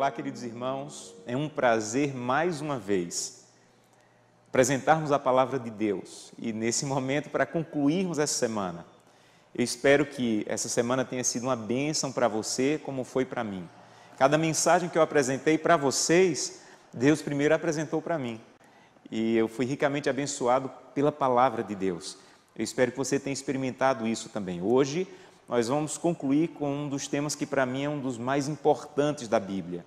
Olá, queridos irmãos, é um prazer mais uma vez apresentarmos a palavra de Deus e nesse momento para concluirmos essa semana. Eu espero que essa semana tenha sido uma bênção para você, como foi para mim. Cada mensagem que eu apresentei para vocês, Deus primeiro apresentou para mim e eu fui ricamente abençoado pela palavra de Deus. Eu espero que você tenha experimentado isso também. Hoje nós vamos concluir com um dos temas que para mim é um dos mais importantes da Bíblia.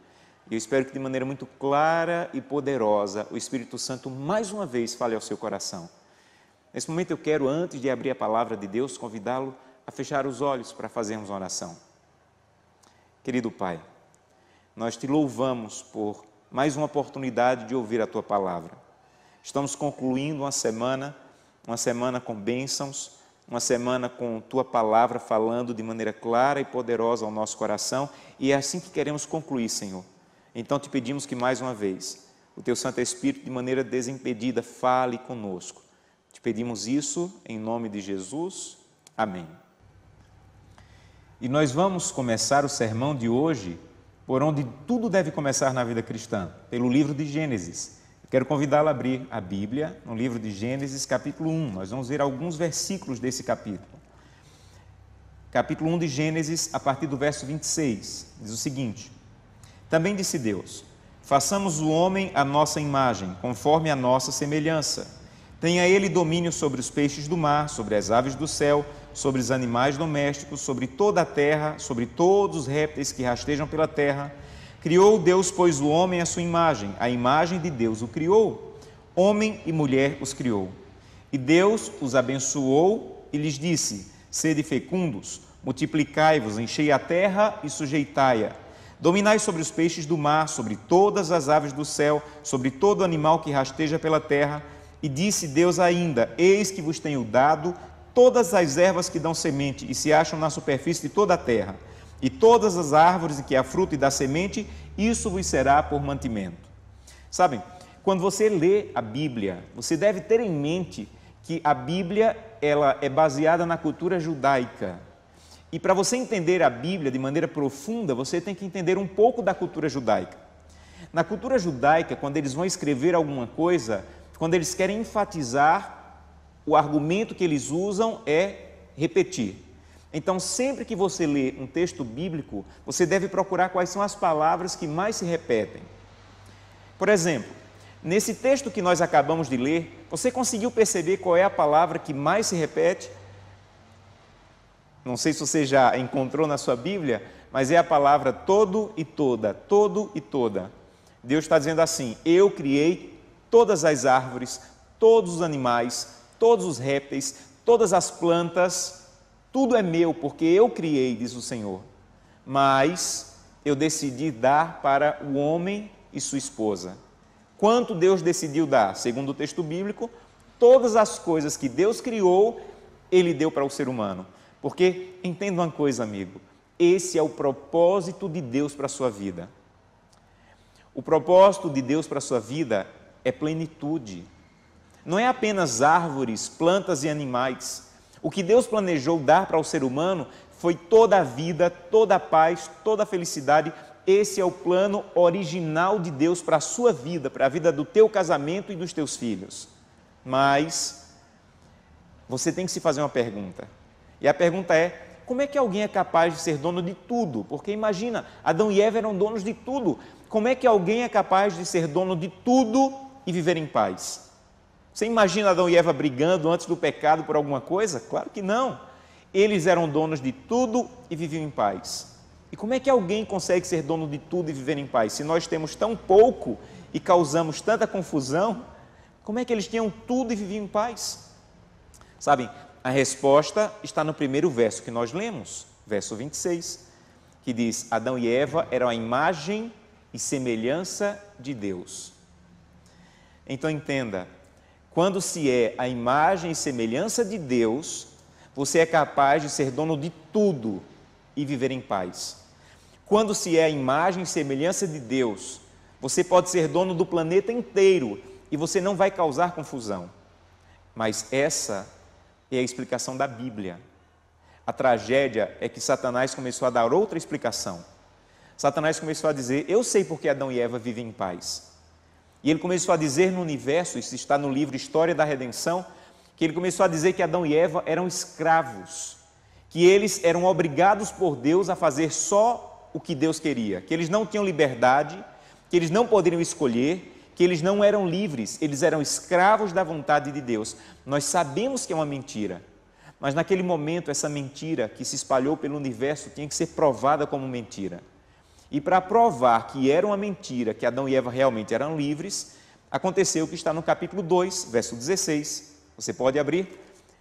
Eu espero que de maneira muito clara e poderosa o Espírito Santo mais uma vez fale ao seu coração. Nesse momento eu quero, antes de abrir a palavra de Deus, convidá-lo a fechar os olhos para fazermos uma oração. Querido Pai, nós te louvamos por mais uma oportunidade de ouvir a Tua palavra. Estamos concluindo uma semana com bênçãos, uma semana com Tua palavra falando de maneira clara e poderosa ao nosso coração, e é assim que queremos concluir, Senhor. Então te pedimos que mais uma vez, o Teu Santo Espírito de maneira desimpedida fale conosco. Te pedimos isso em nome de Jesus. Amém. E nós vamos começar o sermão de hoje por onde tudo deve começar na vida cristã, pelo livro de Gênesis. Quero convidá-lo a abrir a Bíblia no livro de Gênesis, capítulo 1. Nós vamos ver alguns versículos desse capítulo. Capítulo 1 de Gênesis, a partir do verso 26, diz o seguinte: Também disse Deus: façamos o homem à nossa imagem, conforme a nossa semelhança. Tenha ele domínio sobre os peixes do mar, sobre as aves do céu, sobre os animais domésticos, sobre toda a terra, sobre todos os répteis que rastejam pela terra. Criou Deus, pois, o homem à sua imagem, a imagem de Deus o criou, homem e mulher os criou. E Deus os abençoou e lhes disse: sede fecundos, multiplicai-vos, enchei a terra e sujeitai-a. Dominai sobre os peixes do mar, sobre todas as aves do céu, sobre todo animal que rasteja pela terra. E disse Deus ainda: eis que vos tenho dado todas as ervas que dão semente e se acham na superfície de toda a terra, e todas as árvores em que há fruto e dá semente, isso vos será por mantimento. Sabem, quando você lê a Bíblia, você deve ter em mente que a Bíblia ela é baseada na cultura judaica. E para você entender a Bíblia de maneira profunda, você tem que entender um pouco da cultura judaica. Na cultura judaica, quando eles vão escrever alguma coisa, quando eles querem enfatizar, o argumento que eles usam é repetir. Então, sempre que você lê um texto bíblico, você deve procurar quais são as palavras que mais se repetem. Por exemplo, nesse texto que nós acabamos de ler, você conseguiu perceber qual é a palavra que mais se repete? Não sei se você já encontrou na sua Bíblia, mas é a palavra todo e toda, todo e toda. Deus está dizendo assim: eu criei todas as árvores, todos os animais, todos os répteis, todas as plantas. Tudo é meu, porque eu criei, diz o Senhor. Mas eu decidi dar para o homem e sua esposa. Quanto Deus decidiu dar? Segundo o texto bíblico, todas as coisas que Deus criou, Ele deu para o ser humano. Porque, entenda uma coisa, amigo, esse é o propósito de Deus para a sua vida. O propósito de Deus para a sua vida é plenitude. Não é apenas árvores, plantas e animais. O que Deus planejou dar para o ser humano foi toda a vida, toda a paz, toda a felicidade. Esse é o plano original de Deus para a sua vida, para a vida do teu casamento e dos teus filhos. Mas você tem que se fazer uma pergunta. E a pergunta é: como é que alguém é capaz de ser dono de tudo? Porque imagina, Adão e Eva eram donos de tudo. Como é que alguém é capaz de ser dono de tudo e viver em paz? Você imagina Adão e Eva brigando antes do pecado por alguma coisa? Claro que não. Eles eram donos de tudo e viviam em paz. E como é que alguém consegue ser dono de tudo e viver em paz? Se nós temos tão pouco e causamos tanta confusão, como é que eles tinham tudo e viviam em paz? Sabem, a resposta está no primeiro verso que nós lemos, verso 26, que diz: Adão e Eva eram a imagem e semelhança de Deus. Então entenda, quando se é a imagem e semelhança de Deus, você é capaz de ser dono de tudo e viver em paz. Quando se é a imagem e semelhança de Deus, você pode ser dono do planeta inteiro e você não vai causar confusão. Mas essa é a explicação da Bíblia. A tragédia é que Satanás começou a dar outra explicação. Satanás começou a dizer: eu sei porque Adão e Eva vivem em paz. E ele começou a dizer no universo, isso está no livro História da Redenção, que ele começou a dizer que Adão e Eva eram escravos, que eles eram obrigados por Deus a fazer só o que Deus queria, que eles não tinham liberdade, que eles não poderiam escolher, que eles não eram livres, eles eram escravos da vontade de Deus. Nós sabemos que é uma mentira, mas naquele momento essa mentira que se espalhou pelo universo tinha que ser provada como mentira. E para provar que era uma mentira, que Adão e Eva realmente eram livres, aconteceu o que está no capítulo 2, verso 16. Você pode abrir.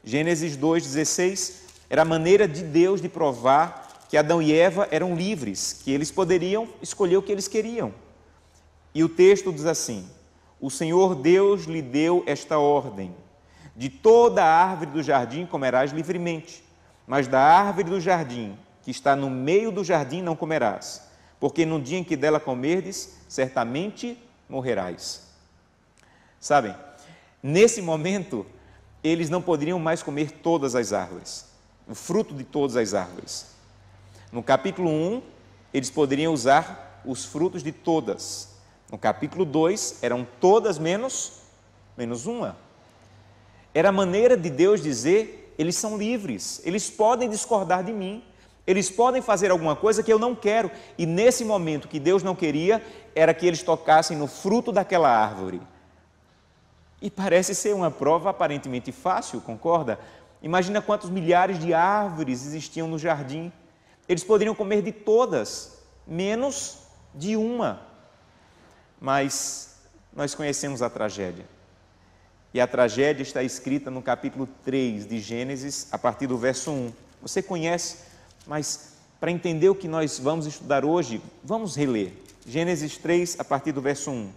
Gênesis 2:16. Era a maneira de Deus de provar que Adão e Eva eram livres, que eles poderiam escolher o que eles queriam. E o texto diz assim: o Senhor Deus lhe deu esta ordem: de toda a árvore do jardim comerás livremente, mas da árvore do jardim, que está no meio do jardim, não comerás, porque no dia em que dela comerdes, certamente morrerás. Sabem, nesse momento, eles não poderiam mais comer todas as árvores, o fruto de todas as árvores. No capítulo 1, eles poderiam usar os frutos de todas. No capítulo 2, eram todas menos uma. Era a maneira de Deus dizer: eles são livres, eles podem discordar de mim, eles podem fazer alguma coisa que eu não quero. E nesse momento que Deus não queria, era que eles tocassem no fruto daquela árvore. E parece ser uma prova aparentemente fácil, concorda? Imagina quantos milhares de árvores existiam no jardim. Eles poderiam comer de todas, menos de uma. Mas nós conhecemos a tragédia. E a tragédia está escrita no capítulo 3 de Gênesis, a partir do verso 1. Você conhece, mas para entender o que nós vamos estudar hoje, vamos reler. Gênesis 3, a partir do verso 1.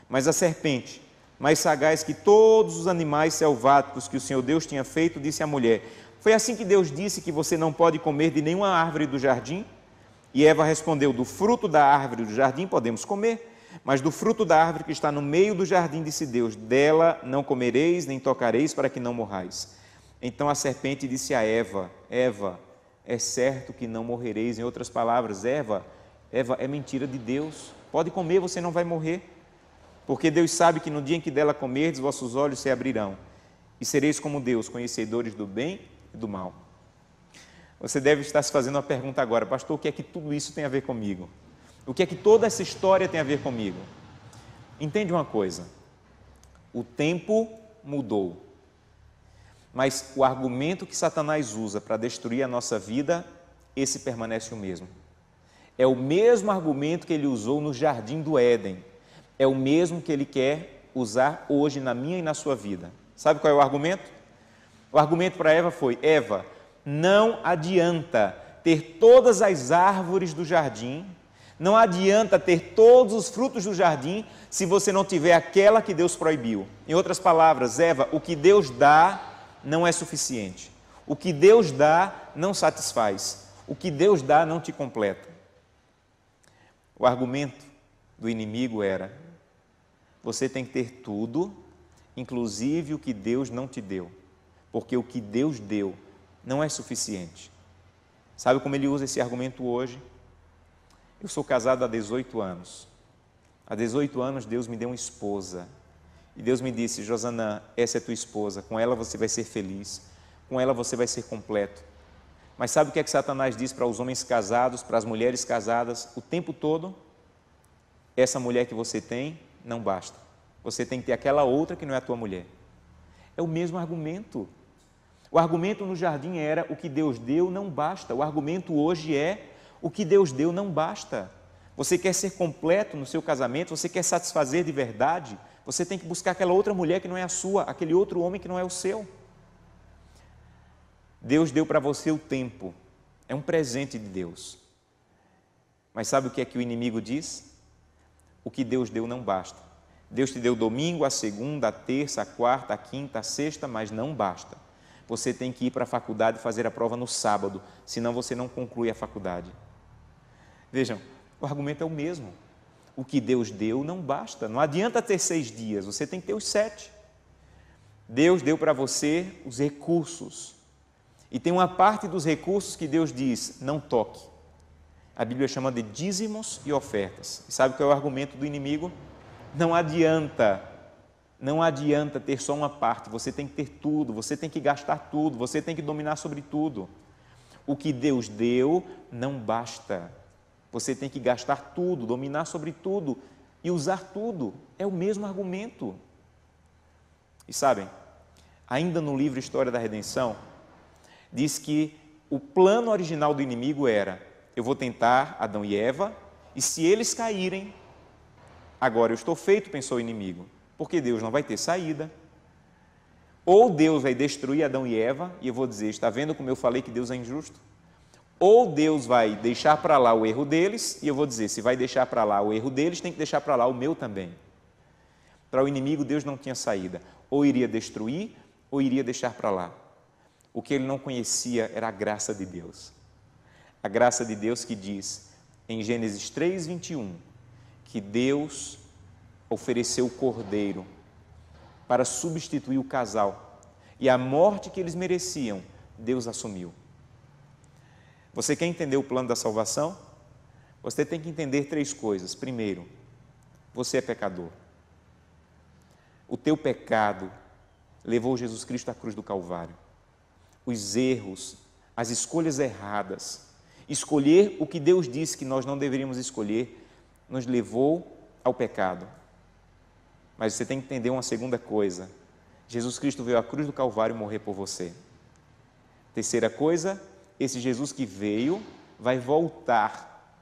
Mas a serpente, mais sagaz que todos os animais selváticos que o Senhor Deus tinha feito, disse à mulher: foi assim que Deus disse que você não pode comer de nenhuma árvore do jardim? E Eva respondeu: do fruto da árvore do jardim podemos comer, mas do fruto da árvore que está no meio do jardim, disse Deus: dela não comereis, nem tocareis, para que não morrais. Então a serpente disse a Eva: Eva, é certo que não morrereis. Em outras palavras, Eva, é mentira de Deus. Pode comer, você não vai morrer. Porque Deus sabe que no dia em que dela comerdes, vossos olhos se abrirão, e sereis como Deus, conhecedores do bem e do mal. Você deve estar se fazendo uma pergunta agora: pastor, o que é que tudo isso tem a ver comigo? O que é que toda essa história tem a ver comigo? Entende uma coisa: o tempo mudou, mas o argumento que Satanás usa para destruir a nossa vida, esse permanece o mesmo. É o mesmo argumento que ele usou no jardim do Éden, é o mesmo que ele quer usar hoje na minha e na sua vida. Sabe qual é o argumento? O argumento para Eva foi: Eva, não adianta ter todas as árvores do jardim, não adianta ter todos os frutos do jardim, se você não tiver aquela que Deus proibiu. Em outras palavras, Eva, o que Deus dá não é suficiente. O que Deus dá não satisfaz. O que Deus dá não te completa. O argumento do inimigo era: você tem que ter tudo, inclusive o que Deus não te deu, porque o que Deus deu não é suficiente. Sabe como ele usa esse argumento hoje? Eu sou casado há 18 anos. Há 18 anos Deus me deu uma esposa. E Deus me disse: Josanã, essa é tua esposa, com ela você vai ser feliz, com ela você vai ser completo. Mas sabe o que é que Satanás diz para os homens casados, para as mulheres casadas, o tempo todo? Essa mulher que você tem não basta. Você tem que ter aquela outra que não é a tua mulher. É o mesmo argumento. O argumento no jardim era: o que Deus deu não basta. O argumento hoje é: o que Deus deu não basta. Você quer ser completo no seu casamento, você quer satisfazer de verdade, você tem que buscar aquela outra mulher que não é a sua, aquele outro homem que não é o seu. Deus deu para você o tempo, é um presente de Deus. Mas sabe o que é que o inimigo diz? O que Deus deu não basta. Deus te deu domingo, a segunda, a terça, a quarta, a quinta, a sexta, mas não basta. Você tem que ir para a faculdade e fazer a prova no sábado, senão você não conclui a faculdade. Vejam, o argumento é o mesmo. O que Deus deu não basta. Não adianta ter 6 dias, você tem que ter os 7. Deus deu para você os recursos. E tem uma parte dos recursos que Deus diz: não toque. a Bíblia chama de dízimos e ofertas. E sabe qual é o argumento do inimigo? Não adianta ter só uma parte, você tem que ter tudo, você tem que gastar tudo, você tem que dominar sobre tudo. O que Deus deu não basta. Você tem que gastar tudo, dominar sobre tudo e usar tudo. É o mesmo argumento. E sabem, ainda no livro História da Redenção, diz que o plano original do inimigo era: eu vou tentar Adão e Eva, e se eles caírem, agora eu estou feito, pensou o inimigo, porque Deus não vai ter saída. Ou Deus vai destruir Adão e Eva, e eu vou dizer: está vendo como eu falei que Deus é injusto? Ou Deus vai deixar para lá o erro deles, e eu vou dizer: se vai deixar para lá o erro deles, tem que deixar para lá o meu também. Para o inimigo, Deus não tinha saída. Ou iria destruir, ou iria deixar para lá. O que ele não conhecia era a graça de Deus. A graça de Deus que diz, em Gênesis 3:21, que Deus ofereceu o cordeiro para substituir o casal. E a morte que eles mereciam, Deus assumiu. Você quer entender o plano da salvação? Você tem que entender 3 coisas. Primeiro, você é pecador. O teu pecado levou Jesus Cristo à cruz do Calvário. Os erros, as escolhas erradas, escolher o que Deus disse que nós não deveríamos escolher, nos levou ao pecado. Mas você tem que entender uma segunda coisa: Jesus Cristo veio à cruz do Calvário morrer por você. Terceira coisa, esse Jesus que veio vai voltar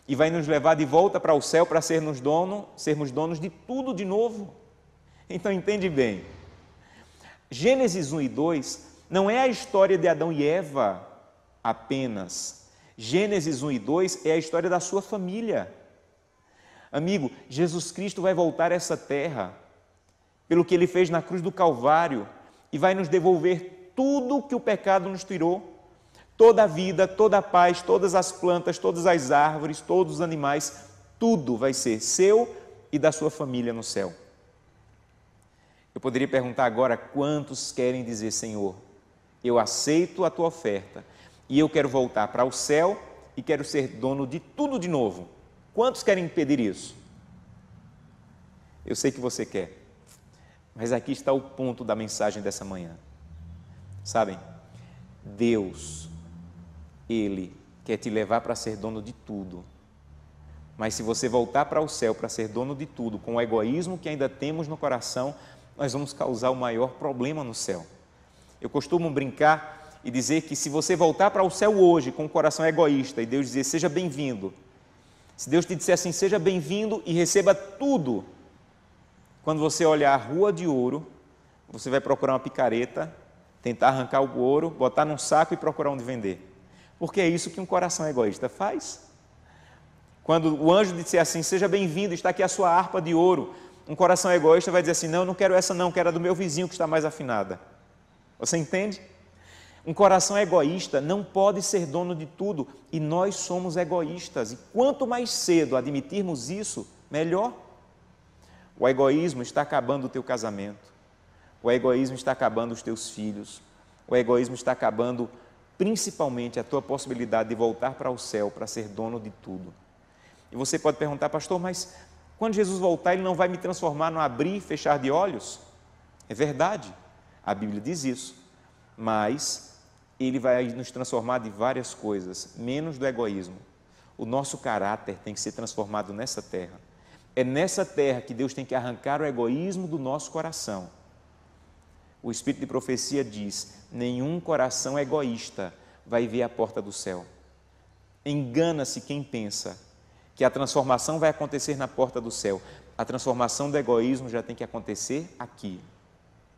e vai nos levar de volta para o céu para sermos donos de tudo de novo. Então entende bem, Gênesis 1 e 2 não é a história de Adão e Eva apenas. Gênesis 1 e 2 é a história da sua família. Amigo, Jesus Cristo vai voltar a essa terra pelo que Ele fez na cruz do Calvário e vai nos devolver tudo que o pecado nos tirou. Toda a vida, toda a paz, todas as plantas, todas as árvores, todos os animais, tudo vai ser seu e da sua família no céu. Eu poderia perguntar agora: quantos querem dizer: Senhor, eu aceito a tua oferta e eu quero voltar para o céu e quero ser dono de tudo de novo? Quantos querem pedir isso? Eu sei que você quer, mas aqui está o ponto da mensagem dessa manhã. Sabem, Deus, Ele quer te levar para ser dono de tudo, mas se você voltar para o céu para ser dono de tudo, com o egoísmo que ainda temos no coração, nós vamos causar o maior problema no céu. Eu costumo brincar e dizer que se você voltar para o céu hoje com o coração egoísta e Deus dizer: seja bem-vindo, se Deus te disser assim: seja bem-vindo e receba tudo, quando você olhar a rua de ouro, você vai procurar uma picareta, tentar arrancar o ouro, botar num saco e procurar onde vender. Porque é isso que um coração egoísta faz. Quando o anjo disser assim: seja bem-vindo, está aqui a sua harpa de ouro, um coração egoísta vai dizer assim: não quero essa não, quero a do meu vizinho que está mais afinada. Você entende? Um coração egoísta não pode ser dono de tudo, e nós somos egoístas, e quanto mais cedo admitirmos isso, melhor. O egoísmo está acabando o teu casamento, o egoísmo está acabando os teus filhos, o egoísmo está acabando principalmente a tua possibilidade de voltar para o céu, para ser dono de tudo. E você pode perguntar: pastor, mas quando Jesus voltar, Ele não vai me transformar no abrir e fechar de olhos? É verdade, a Bíblia diz isso, mas Ele vai nos transformar de várias coisas, menos do egoísmo. O nosso caráter tem que ser transformado nessa terra. É nessa terra que Deus tem que arrancar o egoísmo do nosso coração. O Espírito de profecia diz: nenhum coração egoísta vai ver a porta do céu. Engana-se quem pensa que a transformação vai acontecer na porta do céu. A transformação do egoísmo já tem que acontecer aqui.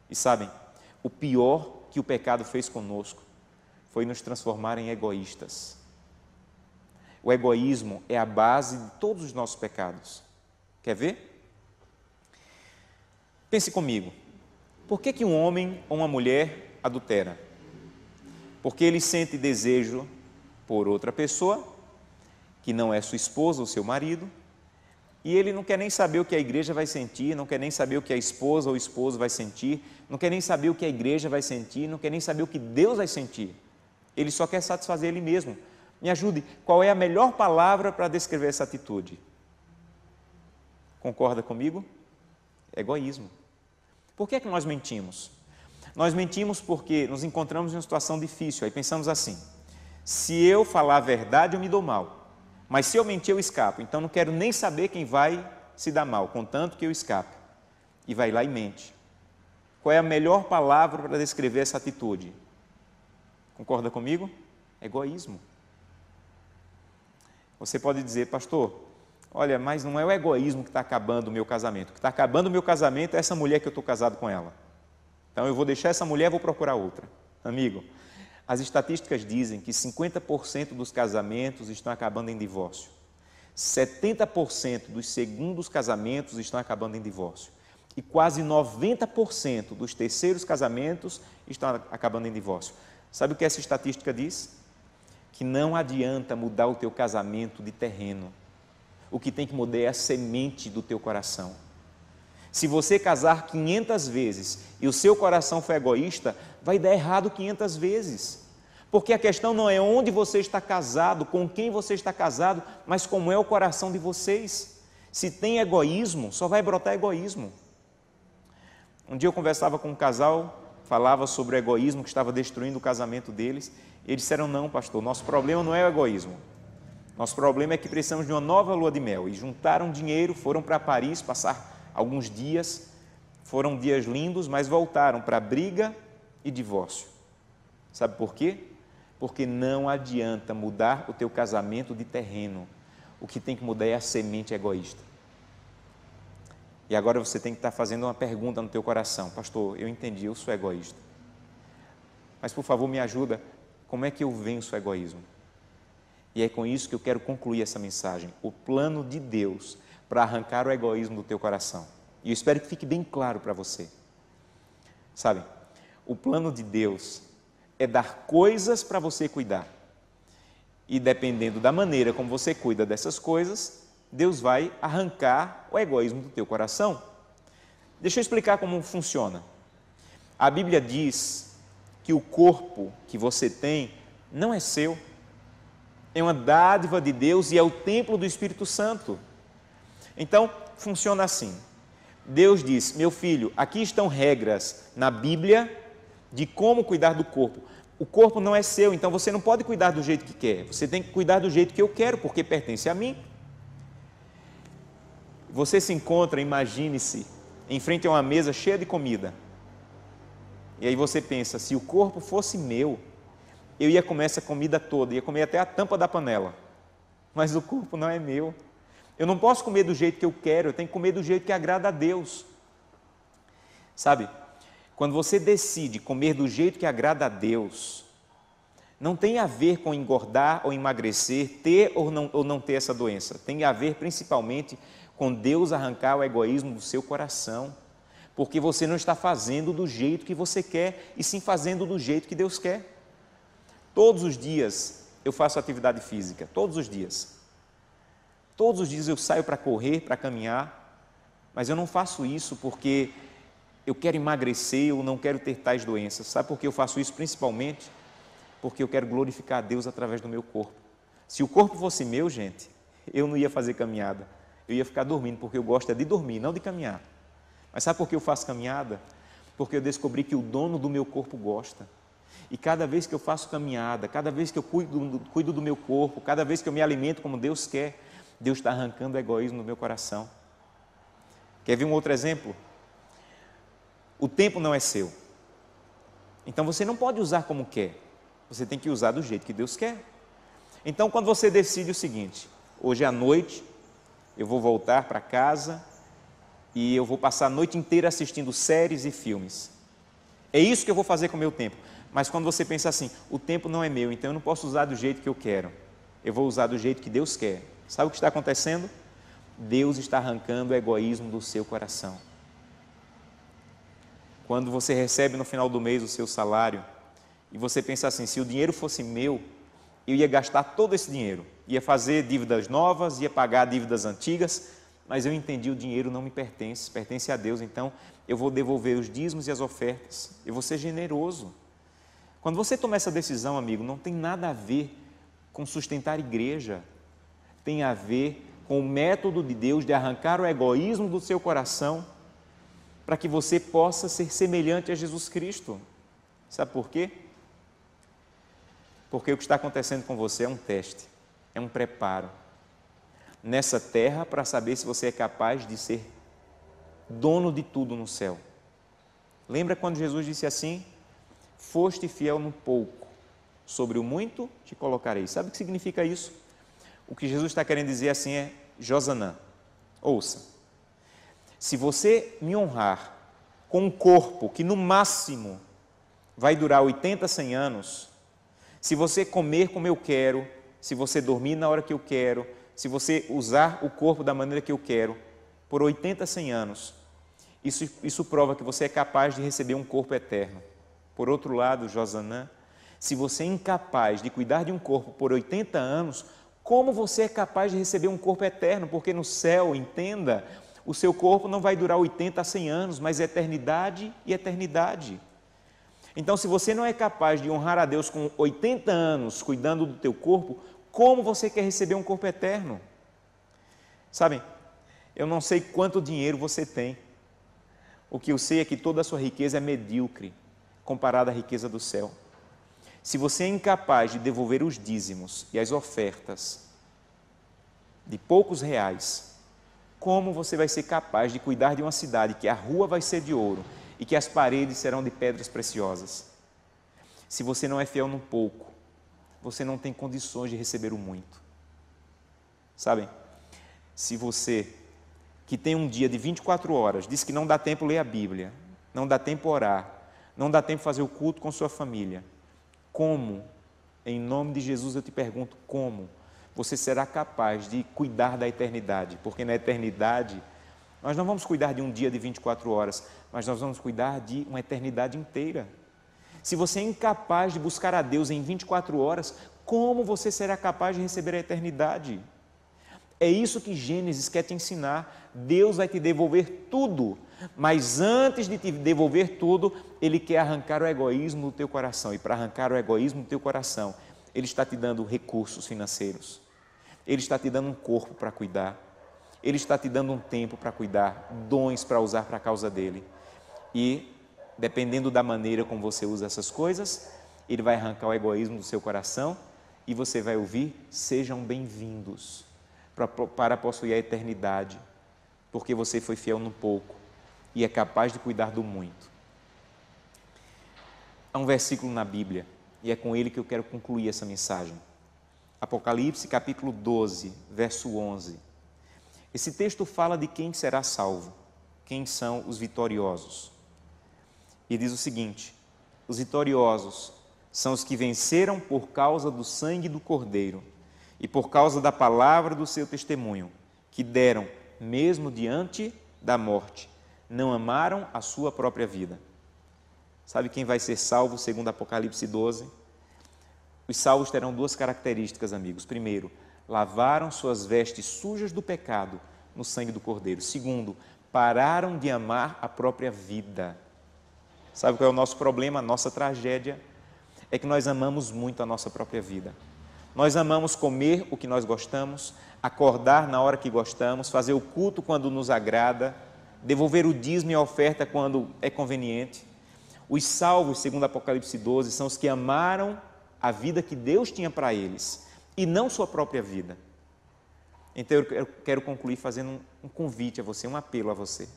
E sabem, o pior que o pecado fez conosco foi nos transformar em egoístas. O egoísmo é a base de todos os nossos pecados. Quer ver? Pense comigo. Por que um homem ou uma mulher adultera? Porque ele sente desejo por outra pessoa, que não é sua esposa ou seu marido, e ele não quer nem saber o que a igreja vai sentir, não quer nem saber o que a esposa ou o esposo vai sentir, não quer nem saber o que a igreja vai sentir, não quer nem saber o que Deus vai sentir. Ele só quer satisfazer ele mesmo, Me ajude, qual é a melhor palavra para descrever essa atitude? Concorda comigo? Egoísmo. Por que é que nós mentimos? Nós mentimos porque nos encontramos em uma situação difícil, aí pensamos assim: se eu falar a verdade eu me dou mal, mas se eu mentir eu escapo, então não quero nem saber quem vai se dar mal, contanto que eu escape. E vai lá e mente. Qual é a melhor palavra para descrever essa atitude? Concorda comigo? Egoísmo. Você pode dizer: pastor, olha, mas não é o egoísmo que está acabando o meu casamento. O que está acabando o meu casamento é essa mulher que eu estou casado com ela. Então eu vou deixar essa mulher e vou procurar outra. Amigo, as estatísticas dizem que 50% dos casamentos estão acabando em divórcio. 70% dos segundos casamentos estão acabando em divórcio. E quase 90% dos terceiros casamentos estão acabando em divórcio. Sabe o que essa estatística diz? Que não adianta mudar o teu casamento de terreno. O que tem que mudar é a semente do teu coração. Se você casar 500 vezes e o seu coração for egoísta, vai dar errado 500 vezes. Porque a questão não é onde você está casado, com quem você está casado, mas como é o coração de vocês. Se tem egoísmo, só vai brotar egoísmo. Um dia eu conversava com um casal, falava sobre o egoísmo que estava destruindo o casamento deles. E eles disseram: não, pastor, nosso problema não é o egoísmo. Nosso problema é que precisamos de uma nova lua de mel. E juntaram dinheiro, foram para Paris passar alguns dias, foram dias lindos, mas voltaram para briga e divórcio. Sabe por quê? Porque não adianta mudar o teu casamento de terreno. O que tem que mudar é a semente egoísta. E agora você tem que estar fazendo uma pergunta no teu coração: pastor, eu entendi, eu sou egoísta. Mas por favor me ajuda, como é que eu venço o egoísmo? E é com isso que eu quero concluir essa mensagem. O plano de Deus para arrancar o egoísmo do teu coração. E eu espero que fique bem claro para você. Sabe, o plano de Deus é dar coisas para você cuidar. E dependendo da maneira como você cuida dessas coisas, Deus vai arrancar o egoísmo do teu coração. Deixa eu explicar como funciona. A Bíblia diz que o corpo que você tem não é seu. É uma dádiva de Deus e é o templo do Espírito Santo. Então, funciona assim. Deus diz: meu filho, aqui estão regras na Bíblia de como cuidar do corpo. O corpo não é seu, então você não pode cuidar do jeito que quer. Você tem que cuidar do jeito que eu quero, porque pertence a mim. Você se encontra, imagine-se, em frente a uma mesa cheia de comida. E aí você pensa: se o corpo fosse meu, eu ia comer essa comida toda, ia comer até a tampa da panela. Mas o corpo não é meu. Eu não posso comer do jeito que eu quero, eu tenho que comer do jeito que agrada a Deus. Sabe, quando você decide comer do jeito que agrada a Deus, não tem a ver com engordar ou emagrecer, ter ou não ter essa doença. Tem a ver principalmente com Deus arrancar o egoísmo do seu coração. Porque você não está fazendo do jeito que você quer, e sim fazendo do jeito que Deus quer. Todos os dias eu faço atividade física, todos os dias. Todos os dias eu saio para correr, para caminhar, mas eu não faço isso porque eu quero emagrecer ou não quero ter tais doenças. Sabe por que eu faço isso? Principalmente porque eu quero glorificar a Deus através do meu corpo. Se o corpo fosse meu, gente, eu não ia fazer caminhada, eu ia ficar dormindo, porque eu gosto de dormir, não de caminhar. Mas sabe por que eu faço caminhada? Porque eu descobri que o dono do meu corpo gosta. E cada vez que eu faço caminhada, cada vez que eu cuido do meu corpo, cada vez que eu me alimento como Deus quer, Deus está arrancando o egoísmo do meu coração. Quer ver um outro exemplo? O tempo não é seu. Então você não pode usar como quer. Você tem que usar do jeito que Deus quer. Então quando você decide o seguinte: hoje à noite eu vou voltar para casa e eu vou passar a noite inteira assistindo séries e filmes. É isso que eu vou fazer com o meu tempo. Mas quando você pensa assim: o tempo não é meu, então eu não posso usar do jeito que eu quero. Eu vou usar do jeito que Deus quer. Sabe o que está acontecendo? Deus está arrancando o egoísmo do seu coração. Quando você recebe no final do mês o seu salário, e você pensa assim: se o dinheiro fosse meu, eu ia gastar todo esse dinheiro, ia fazer dívidas novas, ia pagar dívidas antigas, mas eu entendi, o dinheiro não me pertence, pertence a Deus, então eu vou devolver os dízimos e as ofertas, eu vou ser generoso. Quando você toma essa decisão, amigo, não tem nada a ver com sustentar igreja, tem a ver com o método de Deus de arrancar o egoísmo do seu coração para que você possa ser semelhante a Jesus Cristo. Sabe por quê? Porque o que está acontecendo com você é um teste, é um preparo nessa terra para saber se você é capaz de ser dono de tudo no céu. Lembra quando Jesus disse assim: foste fiel no pouco, sobre o muito te colocarei. Sabe o que significa isso? O que Jesus está querendo dizer assim é: Josanã, ouça, se você me honrar com um corpo que no máximo vai durar 80, 100 anos, se você comer como eu quero, se você dormir na hora que eu quero, se você usar o corpo da maneira que eu quero, por 80, 100 anos, isso prova que você é capaz de receber um corpo eterno. Por outro lado, Josanã, se você é incapaz de cuidar de um corpo por 80 anos, como você é capaz de receber um corpo eterno? Porque no céu, entenda, o seu corpo não vai durar 80 a 100 anos, mas eternidade e eternidade. Então, se você não é capaz de honrar a Deus com 80 anos cuidando do teu corpo, como você quer receber um corpo eterno? Sabem, eu não sei quanto dinheiro você tem. O que eu sei é que toda a sua riqueza é medíocre comparada à riqueza do céu. Se você é incapaz de devolver os dízimos e as ofertas de poucos reais, como você vai ser capaz de cuidar de uma cidade que a rua vai ser de ouro e que as paredes serão de pedras preciosas? Se você não é fiel no pouco, você não tem condições de receber o muito. Sabem, se você, que tem um dia de 24 horas, diz que não dá tempo ler a Bíblia, não dá tempo orar, não dá tempo fazer o culto com sua família, como, em nome de Jesus eu te pergunto, como você será capaz de cuidar da eternidade? Porque na eternidade, nós não vamos cuidar de um dia de 24 horas, mas nós vamos cuidar de uma eternidade inteira. Se você é incapaz de buscar a Deus em 24 horas, como você será capaz de receber a eternidade? É isso que Gênesis quer te ensinar. Deus vai te devolver tudo, mas antes de te devolver tudo, Ele quer arrancar o egoísmo do teu coração. E para arrancar o egoísmo do teu coração, Ele está te dando recursos financeiros, Ele está te dando um corpo para cuidar, Ele está te dando um tempo para cuidar, dons para usar para a causa dEle. E, dependendo da maneira como você usa essas coisas, Ele vai arrancar o egoísmo do seu coração e você vai ouvir: sejam bem-vindos para possuir a eternidade, porque você foi fiel no pouco e é capaz de cuidar do muito. Há um versículo na Bíblia, e é com ele que eu quero concluir essa mensagem. Apocalipse capítulo 12, verso 11. Esse texto fala de quem será salvo, quem são os vitoriosos. E diz o seguinte: os vitoriosos são os que venceram por causa do sangue do Cordeiro e por causa da palavra do seu testemunho, que deram, mesmo diante da morte, não amaram a sua própria vida. Sabe quem vai ser salvo segundo Apocalipse 12? Os salvos terão duas características, amigos. Primeiro, lavaram suas vestes sujas do pecado no sangue do Cordeiro. Segundo, pararam de amar a própria vida. Sabe qual é o nosso problema, a nossa tragédia? É que nós amamos muito a nossa própria vida. Nós amamos comer o que nós gostamos, acordar na hora que gostamos, fazer o culto quando nos agrada, devolver o dízimo e a oferta quando é conveniente. Os salvos, segundo Apocalipse 12, são os que amaram a vida que Deus tinha para eles e não sua própria vida. Então eu quero concluir fazendo um convite a você, um apelo a você.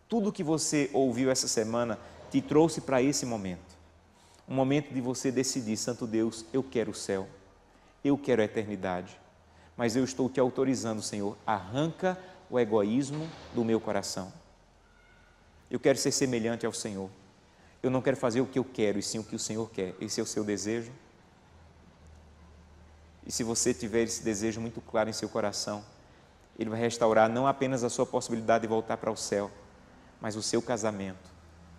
Tudo que você ouviu essa semana te trouxe para esse momento. Um momento de você decidir: Santo Deus, eu quero o céu, eu quero a eternidade, mas eu estou te autorizando, Senhor, arranca o egoísmo do meu coração. Eu quero ser semelhante ao Senhor. Eu não quero fazer o que eu quero, e sim o que o Senhor quer. Esse é o seu desejo? E se você tiver esse desejo muito claro em seu coração, Ele vai restaurar não apenas a sua possibilidade de voltar para o céu, mas o seu casamento,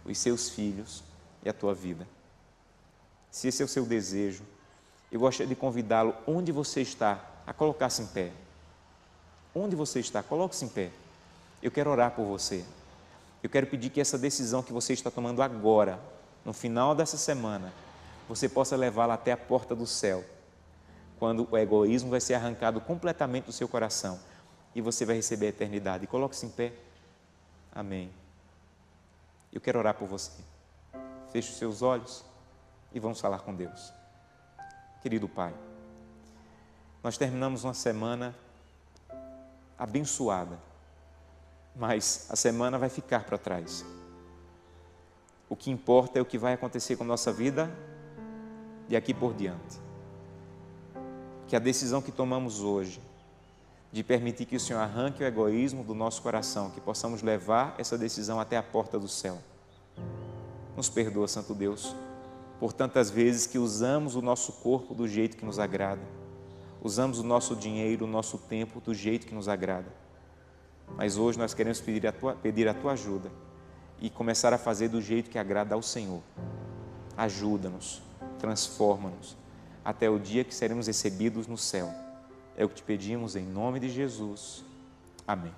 os seus filhos e a tua vida. Se esse é o seu desejo, eu gostaria de convidá-lo, onde você está, a colocar-se em pé. Onde você está, coloque-se em pé. Eu quero orar por você. Eu quero pedir que essa decisão que você está tomando agora, no final dessa semana, você possa levá-la até a porta do céu, quando o egoísmo vai ser arrancado completamente do seu coração e você vai receber a eternidade. Coloque-se em pé. Amém. Eu quero orar por você. Feche os seus olhos e vamos falar com Deus. Querido Pai, nós terminamos uma semana abençoada, mas a semana vai ficar para trás. O que importa é o que vai acontecer com a nossa vida de aqui por diante. Que a decisão que tomamos hoje, de permitir que o Senhor arranque o egoísmo do nosso coração, que possamos levar essa decisão até a porta do céu. Nos perdoa, Santo Deus, por tantas vezes que usamos o nosso corpo do jeito que nos agrada, usamos o nosso dinheiro, o nosso tempo do jeito que nos agrada. Mas hoje nós queremos pedir a Tua ajuda e começar a fazer do jeito que agrada ao Senhor. Ajuda-nos, transforma-nos, até o dia que seremos recebidos no céu. É o que te pedimos em nome de Jesus. Amém.